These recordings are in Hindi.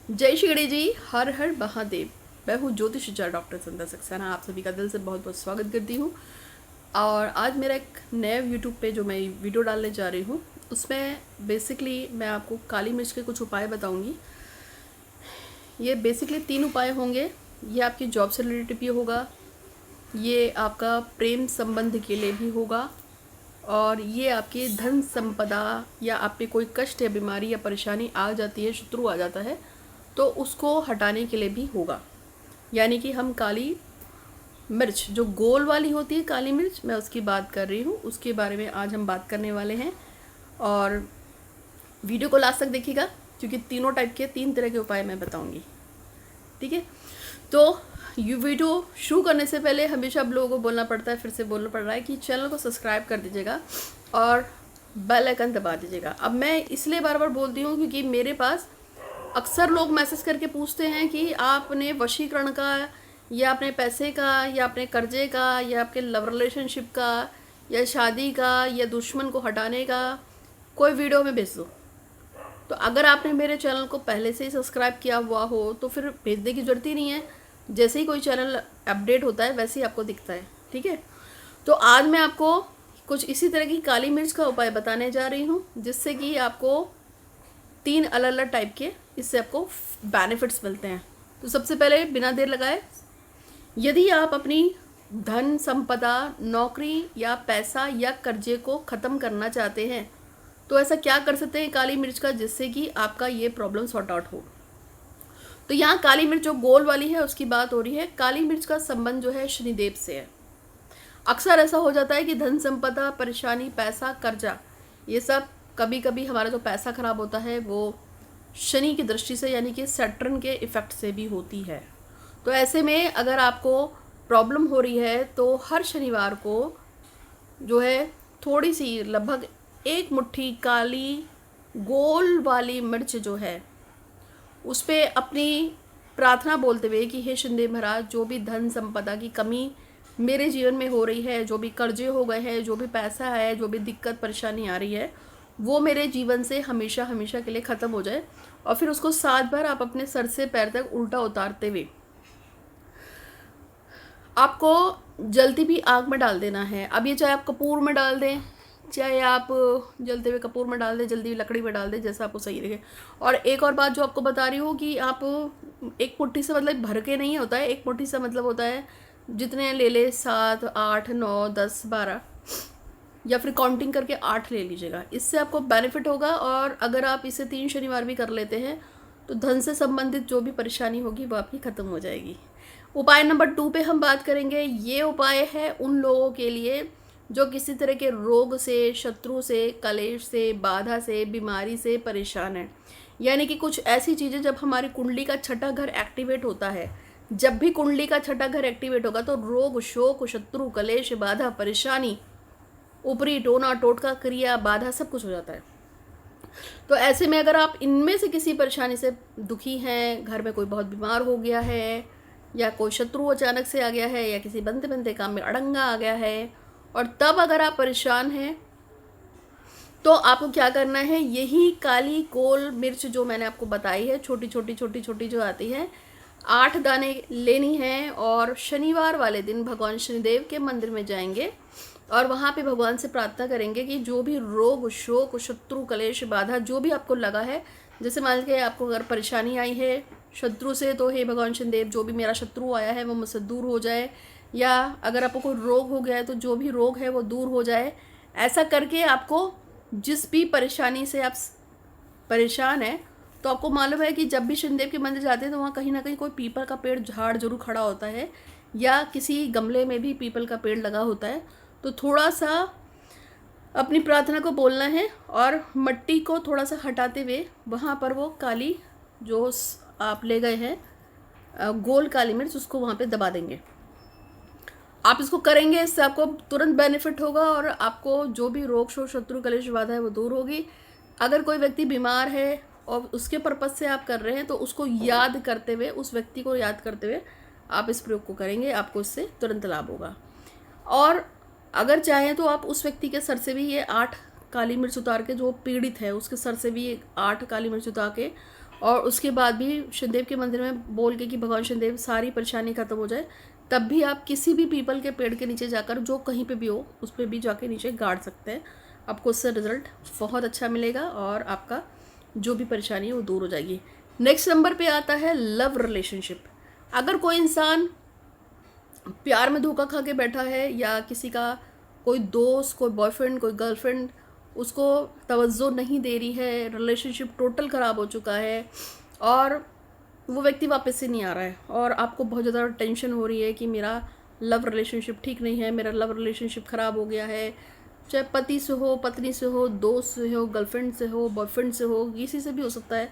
जय श्री गणेश जी। हर हर महादेव। मैं हूँ ज्योतिषाचार्य डॉक्टर संध्या सक्सेना। आप सभी का दिल से बहुत बहुत स्वागत करती हूँ। और आज मेरा एक नया यूट्यूब पे जो मैं वीडियो डालने जा रही हूँ, उसमें बेसिकली मैं आपको काली मिर्च के कुछ उपाय बताऊँगी। ये बेसिकली 3 उपाय होंगे। ये आपकी जॉब से रिलेटेड भी होगा, ये आपका प्रेम संबंध के लिए भी होगा, और ये आपकी धन संपदा या आप पे कोई कष्ट या बीमारी या परेशानी आ जाती है, शत्रु आ जाता है, तो उसको हटाने के लिए भी होगा। यानी कि हम काली मिर्च जो गोल वाली होती है काली मिर्च, मैं उसकी बात कर रही हूँ, उसके बारे में आज हम बात करने वाले हैं। और वीडियो को लास्ट तक देखिएगा, क्योंकि तीनों टाइप के 3 तरह के उपाय मैं बताऊँगी। ठीक है, तो ये वीडियो शुरू करने से पहले हमेशा आप लोगों को बोलना पड़ता है, फिर से बोलना पड़ रहा है कि चैनल को सब्सक्राइब कर दीजिएगा और बेल आइकन दबा दीजिएगा। अब मैं इसलिए बार बार बोलती हूँ क्योंकि मेरे पास अक्सर लोग मैसेज करके पूछते हैं कि आपने वशीकरण का, या अपने पैसे का, या अपने कर्जे का, या आपके लव रिलेशनशिप का, या शादी का, या दुश्मन को हटाने का कोई वीडियो में भेज दो। तो अगर आपने मेरे चैनल को पहले से ही सब्सक्राइब किया हुआ हो तो फिर भेजने की ज़रूरत ही नहीं है। जैसे ही कोई चैनल अपडेट होता है वैसे ही आपको दिखता है। ठीक है, तो आज मैं आपको कुछ इसी तरह की काली मिर्च का उपाय बताने जा रही हूँ, जिससे कि आपको 3 अलग अलग टाइप के इससे आपको बेनिफिट्स मिलते हैं। तो सबसे पहले बिना देर लगाए, यदि आप अपनी धन संपदा, नौकरी या पैसा या कर्जे को ख़त्म करना चाहते हैं, तो ऐसा क्या कर सकते हैं काली मिर्च का, जिससे कि आपका ये प्रॉब्लम सॉर्ट आउट हो। तो यहाँ काली मिर्च जो गोल वाली है उसकी बात हो रही है। काली मिर्च का संबंध जो है शनिदेव से है। अक्सर ऐसा हो जाता है कि धन संपदा, परेशानी, पैसा, कर्जा, ये सब कभी कभी हमारा जो पैसा खराब होता है वो शनि की दृष्टि से, यानी कि सैटर्न के इफेक्ट से भी होती है। तो ऐसे में अगर आपको प्रॉब्लम हो रही है तो हर शनिवार को जो है थोड़ी सी, लगभग 1 मुट्ठी काली गोल वाली मिर्च जो है उस पर अपनी प्रार्थना बोलते हुए कि हे शनिदेव महाराज, जो भी धन संपदा की कमी मेरे जीवन में हो रही है, जो भी कर्जे हो गए हैं, जो भी पैसा है, जो भी दिक्कत परेशानी आ रही है, वो मेरे जीवन से हमेशा हमेशा के लिए ख़त्म हो जाए। और फिर उसको 7 बार आप अपने सर से पैर तक उल्टा उतारते हुए आपको जलती भी आग में डाल देना है। अब ये चाहे आप कपूर में डाल दें, चाहे आप जलते हुए कपूर में डाल दें, जल्दी हुई लकड़ी में डाल दें, जैसा आपको सही लगे। और एक और बात जो आपको बता रही हूँ कि आप एक मुट्ठी से मतलब भर के नहीं होता है, एक मुट्ठी से मतलब होता है जितने ले ले, 7, 8, 9, 10, 12, या फिर काउंटिंग करके 8 ले लीजिएगा। इससे आपको बेनिफिट होगा। और अगर आप इसे 3 शनिवार भी कर लेते हैं तो धन से संबंधित जो भी परेशानी होगी वो आपकी ख़त्म हो जाएगी। उपाय नंबर 2 पे हम बात करेंगे। ये उपाय है उन लोगों के लिए जो किसी तरह के रोग से, शत्रु से, कलेश से, बाधा से, बीमारी से परेशान है। यानी कि कुछ ऐसी चीज़ें, जब हमारी कुंडली का छठा घर एक्टिवेट होता है, जब भी कुंडली का छठा घर एक्टिवेट होगा तो रोग, शोक, शत्रु, कलेश, बाधा, परेशानी, ऊपरी टोना टोटका, क्रिया, बाधा, सब कुछ हो जाता है। तो ऐसे में अगर आप इनमें से किसी परेशानी से दुखी हैं, घर में कोई बहुत बीमार हो गया है, या कोई शत्रु अचानक से आ गया है, या किसी बनते बनते काम में अड़ंगा आ गया है, और तब अगर आप परेशान हैं तो आपको क्या करना है, यही काली गोल मिर्च जो मैंने आपको बताई है, छोटी छोटी छोटी छोटी जो आती है, 8 दाने लेनी है। और शनिवार वाले दिन भगवान शनिदेव के मंदिर में जाएंगे और वहाँ पे भगवान से प्रार्थना करेंगे कि जो भी रोग, शोक, शत्रु, कलेश, बाधा जो भी आपको लगा है, जैसे मान लीजिए आपको अगर परेशानी आई है शत्रु से, तो हे भगवान शनिदेव, जो भी मेरा शत्रु आया है वो मुझसे दूर हो जाए। या अगर आपको कोई रोग हो गया है तो जो भी रोग है वो दूर हो जाए। ऐसा करके आपको जिस भी परेशानी से आप परेशान हैं, तो आपको मालूम है कि जब भी शनिदेव के मंदिर जाते हैं तो वहाँ कहीं ना कहीं कोई पीपल का पेड़, झाड़ जरूर खड़ा होता है, या किसी गमले में भी पीपल का पेड़ लगा होता है। तो थोड़ा सा अपनी प्रार्थना को बोलना है और मिट्टी को थोड़ा सा हटाते हुए वहाँ पर वो काली जो आप ले गए हैं गोल काली मिर्च, उसको वहाँ पे दबा देंगे। आप इसको करेंगे, इससे आपको तुरंत बेनिफिट होगा और आपको जो भी रोग, शोक, शत्रु, कलेश, बाधा है वो दूर होगी। अगर कोई व्यक्ति बीमार है और उसके पर्पज से आप कर रहे हैं तो उसको याद करते हुए, उस व्यक्ति को याद करते हुए आप इस प्रयोग को करेंगे, आपको इससे तुरंत लाभ होगा। और अगर चाहें तो आप उस व्यक्ति के सर से भी ये 8 काली मिर्च उतार के, जो पीड़ित है उसके सर से भी 8 काली मिर्च उतार के और उसके बाद भी शनिदेव के मंदिर में बोल के कि भगवान शनिदेव सारी परेशानी ख़त्म हो जाए, तब भी आप किसी भी पीपल के पेड़ के नीचे जाकर, जो कहीं पे भी हो उस पर भी जाके नीचे गाड़ सकते हैं। आपको उससे रिजल्ट बहुत अच्छा मिलेगा और आपका जो भी परेशानी है वो दूर हो जाएगी। नेक्स्ट नंबर पे आता है लव रिलेशनशिप। अगर कोई इंसान प्यार में धोखा खा के बैठा है, या किसी का कोई दोस्त, कोई बॉयफ्रेंड, कोई गर्लफ्रेंड उसको तवज्जो नहीं दे रही है, रिलेशनशिप टोटल ख़राब हो चुका है और वो व्यक्ति वापस से नहीं आ रहा है, और आपको बहुत ज़्यादा टेंशन हो रही है कि मेरा लव रिलेशनशिप ठीक नहीं है, मेरा लव रिलेशनशिप ख़राब हो गया है, चाहे पति से हो, पत्नी से हो, दोस्त से हो, गर्लफ्रेंड से हो, बॉयफ्रेंड से हो, किसी से भी हो सकता है।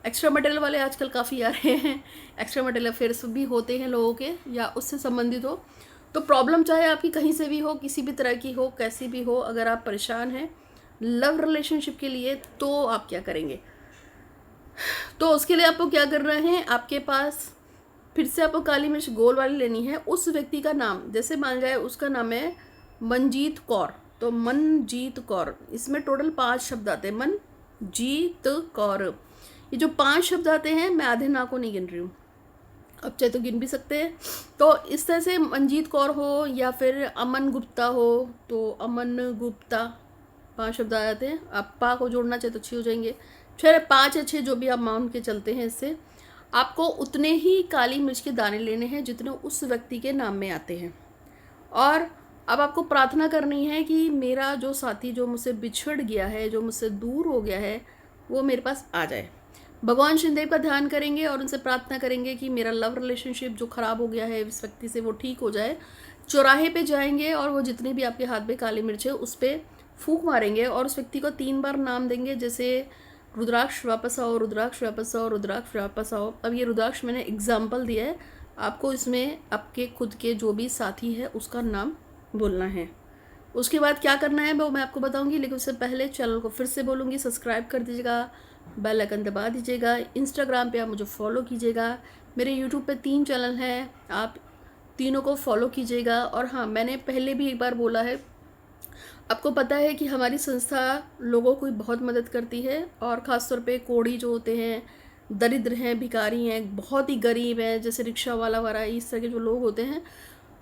एक्स्ट्रा मटेरियल वाले आजकल काफ़ी आ रहे हैं, एक्स्ट्रा मटेरियल अफेयर्स भी होते हैं लोगों के, या उससे संबंधित हो। तो प्रॉब्लम चाहे आपकी कहीं से भी हो, किसी भी तरह की हो, कैसी भी हो, अगर आप परेशान हैं लव रिलेशनशिप के लिए, तो आप क्या करेंगे? तो उसके लिए आपको क्या करना है, आपके पास फिर से आपको काली मिर्च गोल वाली लेनी है। उस व्यक्ति का नाम, जैसे मान जाए उसका नाम है मनजीत कौर, तो मनजीत कौर, इसमें टोटल 5 शब्द आते हैं। मनजीत कौर, ये जो 5 शब्द आते हैं, मैं आधे ना को नहीं गिन रही हूँ, अब चाहे तो गिन भी सकते हैं। तो इस तरह से मनजीत कौर हो, या फिर अमन गुप्ता हो, तो अमन गुप्ता 5 शब्द आ जाते हैं। आप पा को जोड़ना चाहे तो 6 हो जाएंगे, 6 5 या 6 जो भी आप मान के चलते हैं। इससे आपको उतने ही काली मिर्च के दाने लेने हैं जितने उस व्यक्ति के नाम में आते हैं। और अब आपको प्रार्थना करनी है कि मेरा जो साथी जो मुझसे बिछड़ गया है, जो मुझसे दूर हो गया है, वो मेरे पास आ जाए। भगवान शनिदेव का ध्यान करेंगे और उनसे प्रार्थना करेंगे कि मेरा लव रिलेशनशिप जो ख़राब हो गया है इस व्यक्ति से, वो ठीक हो जाए। चौराहे पे जाएंगे और वो जितने भी आपके हाथ में काली मिर्च है उस पर फूंक मारेंगे और उस व्यक्ति को 3 बार नाम देंगे, जैसे रुद्राक्ष वापस आओ, रुद्राक्ष वापस आओ, रुद्राक्ष वापस आओ। अब ये रुद्राक्ष मैंने एग्जाम्पल दिया है, आपको इसमें आपके खुद के जो भी साथी है उसका नाम बोलना है। उसके बाद क्या करना है वो मैं आपको बताऊंगी, लेकिन उससे पहले चैनल को फिर से बोलूँगी, सब्सक्राइब कर दीजिएगा, बेल आइकन दबा दीजिएगा। इंस्टाग्राम पे आप मुझे फॉलो कीजिएगा, मेरे यूट्यूब पे 3 चैनल हैं, आप तीनों को फॉलो कीजिएगा। और हाँ, मैंने पहले भी एक बार बोला है, आपको पता है कि हमारी संस्था लोगों की बहुत मदद करती है, और ख़ासतौर पे कोढ़ी जो होते हैं, दरिद्र हैं, भिखारी हैं, बहुत ही गरीब हैं, जैसे रिक्शा वाला वाला, इस तरह के जो लोग होते हैं,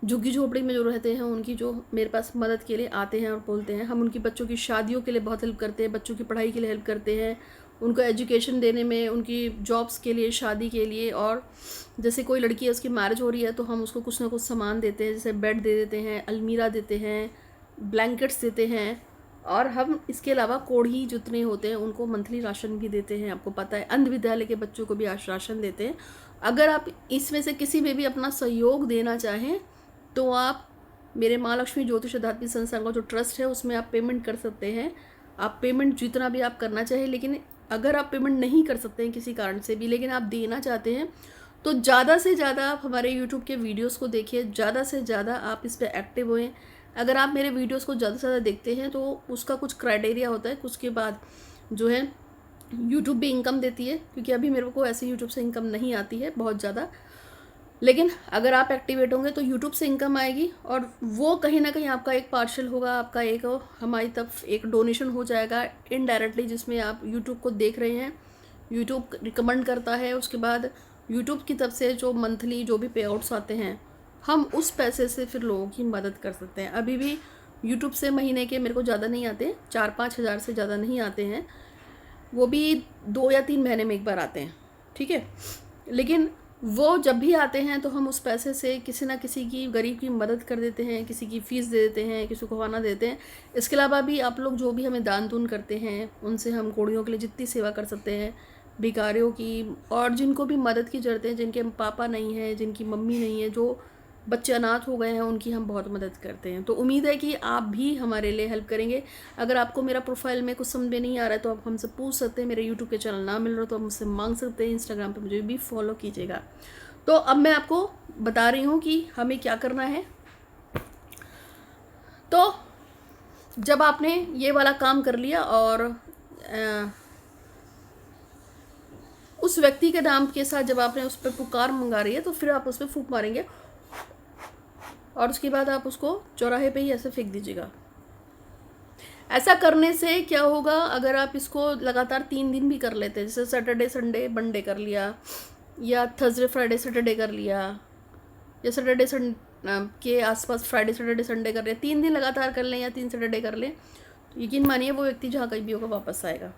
झुग्गी झोपड़ी में जो रहते हैं, उनकी जो मेरे पास मदद के लिए आते हैं और बोलते हैं, हम उनकी बच्चों की शादियों के लिए बहुत हेल्प करते हैं, बच्चों की पढ़ाई के लिए हेल्प करते हैं, उनको एजुकेशन देने में, उनकी जॉब्स के लिए, शादी के लिए। और जैसे कोई लड़की है उसकी मैरिज हो रही है तो हम उसको कुछ ना कुछ सामान देते हैं, जैसे बेड दे देते हैं, अलमीरा देते हैं, ब्लैंकेट्स देते हैं। और हम इसके अलावा कोढ़ी जितने होते हैं उनको मंथली राशन भी देते हैं। आपको पता है अंध विद्यालय के बच्चों को भी आज राशन देते हैं। अगर आप इसमें से किसी में भी अपना सहयोग देना चाहें तो आप मेरे माँ लक्ष्मी ज्योतिष आध्यात्मिक संस्थान का जो ट्रस्ट है उसमें आप पेमेंट कर सकते हैं। आप पेमेंट जितना भी आप करना चाहें, लेकिन अगर आप पेमेंट नहीं कर सकते हैं किसी कारण से भी, लेकिन आप देना चाहते हैं, तो ज़्यादा से ज़्यादा आप हमारे यूट्यूब के वीडियोस को देखिए, ज़्यादा से ज़्यादा आप इस पर एक्टिव होएं। अगर आप मेरे वीडियोस को ज़्यादा से ज़्यादा देखते हैं तो उसका कुछ क्राइटेरिया होता है, उसके बाद जो है यूट्यूब भी इनकम देती है, क्योंकि अभी मेरे को ऐसे यूट्यूब से इनकम नहीं आती है बहुत ज़्यादा, लेकिन अगर आप एक्टिवेट होंगे तो यूट्यूब से इनकम आएगी, और वो कहीं ना कहीं आपका एक पार्शल होगा, आपका एक हमारी तरफ एक डोनेशन हो जाएगा इनडायरेक्टली, जिसमें आप यूट्यूब को देख रहे हैं, यूट्यूब रिकमेंड करता है। उसके बाद यूट्यूब की तरफ से जो मंथली जो भी पे आउट्स आते हैं, हम उस पैसे से फिर लोगों की मदद कर सकते हैं। अभी भी यूट्यूब से महीने के मेरे को ज़्यादा नहीं आते, 4-5 हज़ार से ज़्यादा नहीं आते हैं, वो भी 2 या 3 महीने में एक बार आते हैं, ठीक है। लेकिन वो जब भी आते हैं तो हम उस पैसे से किसी ना किसी की गरीब की मदद कर देते हैं, किसी की फ़ीस दे देते हैं, किसी को खाना देते हैं। इसके अलावा भी आप लोग जो भी हमें दान दून करते हैं उनसे हम कोढ़ियों के लिए जितनी सेवा कर सकते हैं, भिखारियों की, और जिनको भी मदद की ज़रूरत है, जिनके पापा नहीं हैं, जिनकी मम्मी नहीं है, जो बच्चे अनाथ हो गए हैं, उनकी हम बहुत मदद करते हैं। तो उम्मीद है कि आप भी हमारे लिए हेल्प करेंगे। अगर आपको मेरा प्रोफाइल में कुछ समझ में नहीं आ रहा है तो आप हमसे पूछ सकते हैं, मेरे यूट्यूब के चैनल ना मिल रहा तो आप मुझसे मांग सकते हैं, इंस्टाग्राम पे मुझे भी फॉलो कीजिएगा। तो अब मैं आपको बता रही हूँ कि हमें क्या करना है। तो जब आपने ये वाला काम कर लिया और उस व्यक्ति के नाम के साथ जब आपने उस पर पुकार मंगा रही है तो फिर आप उस पर फूंक मारेंगे, और उसके बाद आप उसको चौराहे पे ही ऐसे फेंक दीजिएगा। ऐसा करने से क्या होगा, अगर आप इसको लगातार 3 दिन भी कर लेते हैं, जैसे सैटरडे संडे मंडे कर लिया, या थर्सडे फ्राइडे सैटरडे कर लिया, या सैटरडे संडे के आसपास फ्राइडे सैटरडे संडे कर लें, 3 दिन लगातार कर लें या 3 सैटरडे कर लें, तो यकीन मानिए वो व्यक्ति जहाँ कहीं भी होगा वापस आएगा।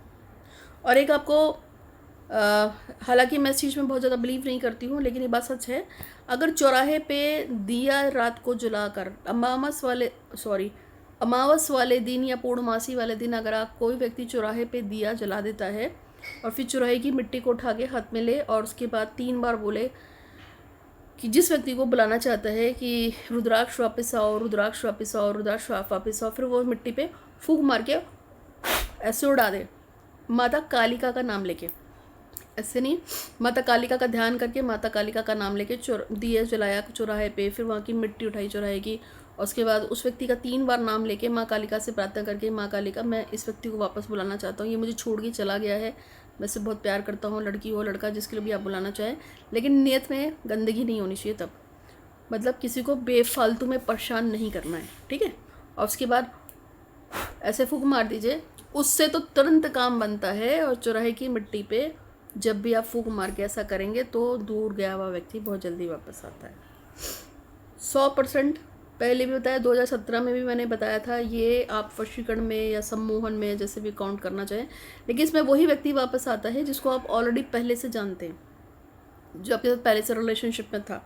और एक आपको हालांकि मैं इस चीज़ में बहुत ज़्यादा बिलीव नहीं करती हूँ, लेकिन ये बात सच है, अगर चौराहे पे दिया रात को जलाकर अमावस वाले दिन या पूर्णमासी वाले दिन अगर आप कोई व्यक्ति चौराहे पे दिया जला देता है और फिर चौराहे की मिट्टी को उठा के हाथ में ले और उसके बाद 3 बार बोले कि जिस व्यक्ति को बुलाना चाहता है कि रुद्राक्ष वापस आओ, रुद्राक्ष वापस आओ, रुद्राक्ष वापस आओ, फिर वो मिट्टी पे फूंक मार के ऐसे उड़ा दे, माता कालिका का नाम लेके, ऐसे नहीं, माता कालिका का ध्यान करके माता कालिका का नाम लेके दिए जलाया चौराहे पे, फिर वहाँ की मिट्टी उठाई चौराहे की, और उसके बाद उस व्यक्ति का 3 बार नाम लेके माँ कालिका से प्रार्थना करके, माँ कालिका मैं इस व्यक्ति को वापस बुलाना चाहता हूँ, ये मुझे छोड़ के चला गया है, मैं इससे बहुत प्यार करता हूँ, लड़की हो लड़का जिसके लिए भी आप बुलाना चाहें, लेकिन नियत में गंदगी नहीं होनी चाहिए तब, मतलब किसी को बेफालतू में परेशान नहीं करना है, ठीक है। और उसके बाद ऐसे फूंक मार दीजिए, उससे तो तुरंत काम बनता है। और चौराहे की मिट्टी पे जब भी आप फूंक मार के ऐसा करेंगे तो दूर गया हुआ व्यक्ति बहुत जल्दी वापस आता है, 100%। पहले भी बताया, 2017 में भी मैंने बताया था, ये आप वशीकरण में या सम्मोहन में जैसे भी काउंट करना चाहें, लेकिन इसमें वही व्यक्ति वापस आता है जिसको आप ऑलरेडी पहले से जानते हैं, जो आपके साथ पहले से रिलेशनशिप में था।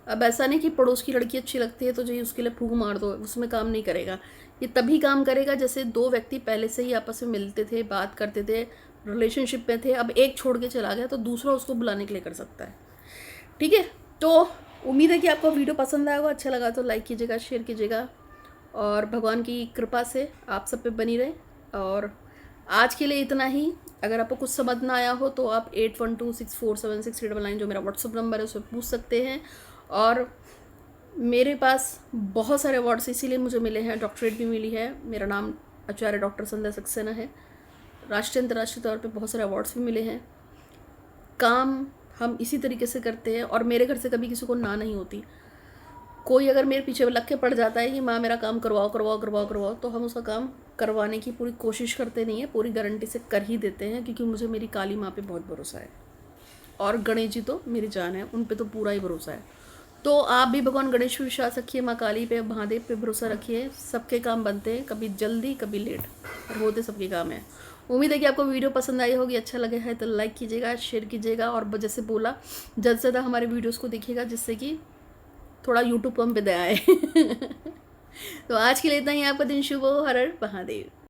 अब ऐसा नहीं कि पड़ोस की लड़की अच्छी लगती है तो जो उसके लिए फूंक मार दो, उसमें काम नहीं करेगा। ये तभी काम करेगा जैसे 2 व्यक्ति पहले से ही आपस में मिलते थे, बात करते थे, रिलेशनशिप में थे, अब एक छोड़ के चला गया तो दूसरा उसको बुलाने के लिए कर सकता है, ठीक है। तो उम्मीद है कि आपको वीडियो पसंद आएगा, अच्छा लगा तो लाइक कीजिएगा, शेयर कीजिएगा, और भगवान की कृपा से आप सब पे बनी रहे। और आज के लिए इतना ही। अगर आपको कुछ समझ ना आया हो तो आप 8126476899 जो मेरा व्हाट्सअप नंबर है उस पर पूछ सकते हैं। और मेरे पास बहुत सारे अवार्ड्स इसीलिए मुझे मिले हैं, डॉक्टरेट भी मिली है, मेरा नाम आचार्य डॉक्टर संध्या सक्सेना है, राष्ट्रीय अंतर्राष्ट्रीय तौर पे बहुत सारे अवार्ड्स भी मिले हैं। काम हम इसी तरीके से करते हैं, और मेरे घर से कभी किसी को ना नहीं होती। कोई अगर मेरे पीछे लग के पड़ जाता है कि माँ मेरा काम करवाओ करवाओ करवाओ करवाओ, तो हम उसका काम करवाने की पूरी कोशिश करते नहीं है, पूरी गारंटी से कर ही देते हैं, क्योंकि मुझे मेरी काली माँ पे बहुत भरोसा है, और गणेश जी तो मेरी जान है, उन पे तो पूरा ही भरोसा है। तो आप भी भगवान गणेश पे विश्वास रखिए, माँ काली पे, महादेव पे भरोसा रखिए, सबके काम बनते हैं, कभी जल्दी कभी लेट, और होते सबके काम है। उम्मीद है कि आपको वीडियो पसंद आई होगी, अच्छा लगे है तो लाइक कीजिएगा, शेयर कीजिएगा, और जैसे बोला ज़्यादा से ज़्यादा हमारे वीडियोज़ को देखिएगा, जिससे कि थोड़ा यूट्यूब को हम पे दया है। तो आज के लिए इतना ही। आपका दिन शुभ हो। हर हर महादेव।